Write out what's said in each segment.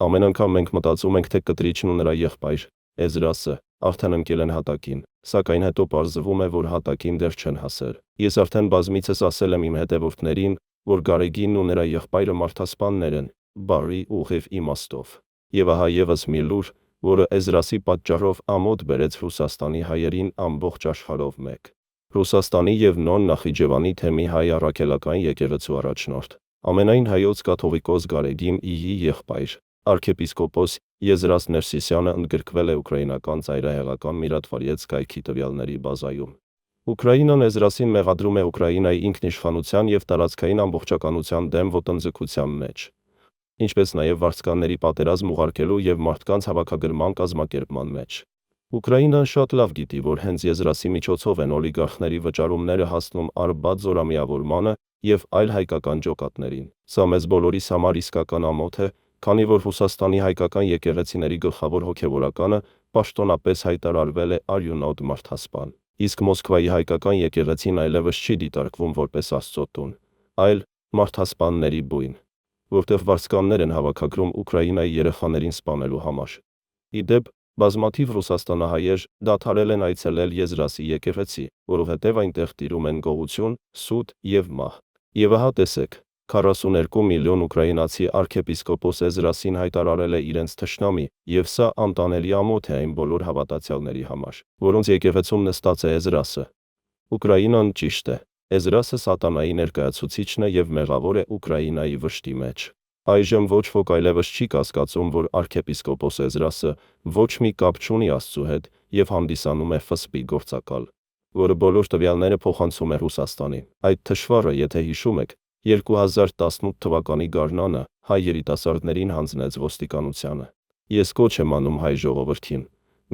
Ամեն անգամ մենք մտածում ենք, թե կտրիչն ու նրա եղբայր Էզրասը արդեն ընկել են հատակին, սակայն հետո պարզվում է, որ հատակին դեռ չեն հասել։ Ես արդեն բազմիցս ասել եմ իմ հետևորդներին, որ Գարեգինն ու նրա եղբայրը մարդասպաններ են, բարի ուղիղ իմաստով։ Եվ ահա ևս մի լուր, որը Էզրասի պատճառով ամոթ բերեց Ռուսաստանի հայերին ամբողջ աշխարհով մեկ։ Ռուսաստանի եւ Նոն Նախիջևանի թեմի հայ առաքելական եկեղեցու առաջնորդ, ամենայն հայոց կաթողիկոս Գարեգին Իի եղբայր, arczepiskopos Եզրաս Ներսիսյանը ընդգրկվել է ուկրաինական ծայրահեղական Միրատվարյեց կայքի տվյալների բազայում։ Ուկրաինան Էզրասին մեղադրում է Ուկրաինայի ինքնիշխանության եւ տարածքային ամբողջականության դեմ ոտնձգության մեջ, ինչպես նաեւ վարձկանների պատերազմ ուղարկելու եւ մարդկանց հավաքագրման կազմակերպման մեջ։ Ուկրաինան շատ լավ գիտի, որ հենց Եզրասի միջոցով են օլիգարխների վճարումները հասնում Արբադ զորամիավորմանը եւ այլ հայկական ջոկատներին։ Սա մեզ բոլորիս համար իսկական ամոթ է, քանի որ Ռուսաստանի հայկական եկեղեցիների գլխավոր հոգևորականը պաշտոնապես հայտարարվել է արյունոտ մարդասպան, իսկ Մոսկվայի հայկական եկեղեցին այլևս չի դիտարկվում որպես Աստծո տուն, այլ մարդասպանների բույն, որտեղ վարձկաններ են հավաքագրում Ուկրաինայի երեխաներին սպանելու համար։ Ի դեպ, բազմաթիվ ռուսաստանահայեր դադարել են այցելել Եզրասի եկեղեցի, որովհետև այնտեղ տիրում են գողություն, սուտ եւ մահ։ Եվ ահա տեսեք, 42 միլիոն ուկրաինացի arczepiskopos Էզրասին հայտարարել է իրենց թշնամի, եւ սա անտանելի ամոթ է այն բոլոր հավատացյալների համար, որոնց եկեղեցում նստած է Էզրասը։ Ուկրաինան ճիշտ է, Էզրասը սատանայի ներկայացուցիչն է եւ մեղավոր է Ուկրաինայի վշտի մեջ։ Այժմ ոչ ոք այլևս չի կասկածում, որ arczepiskopos Էզրասը ոչ մի կապ չունի Աստծու հետ եւ հանդիսանում է ՖՍՊ գործակալ, որը բոլոր տվյալները փոխանցում է Ռուսաստանին։ Այդ թշվառը, եթե հիշում եք, 2018 թվականի գարնանը հայ երիտասարդներին հանձնեց ոստիկանությանը։ Ես կոչ եմ անում հայ ժողովրդին,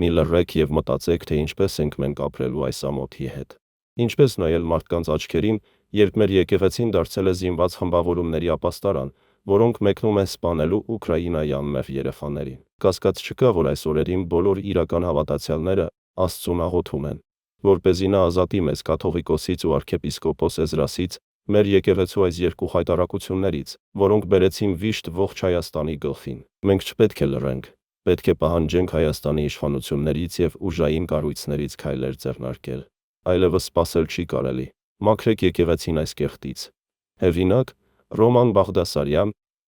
մի լռեք եւ մտածեք, թե ինչպես ենք մենք ապրելու այս ամոթի հետ։ Ինչպես նայել մարդկանց աչքերին, երբ մեր եկեղեցին դարձել է զինված խմբավորումների ապաստարան, որոնք մեկնում են սպանելու Ուկրաինայի անմեղ երեխաներին։ Կասկած չկա, որ այս օրերին բոլոր իրական հավատացյալները Աստծուն աղոթում են, որպեսզի նա ազատի մեզ կաթողիկոսից ու arczepiskopos Էզրասից, մեր եկեղեցու այս երկու հայտարարություններից, որոնք բերեցին վիշտ ողջ Հայաստանի գլխին։ Մենք չպետք է լռենք, պետք է պահանջենք Հայաստանի իշխանություններից եւ ուժային կառույցներից քայլեր ձեռնարկել։ Այլևս սпасել չի կարելի։ Մաքրեք եկեղեցին այս կեղտից։ Հեղինակ՝ Ռոման Բաղդասարյան,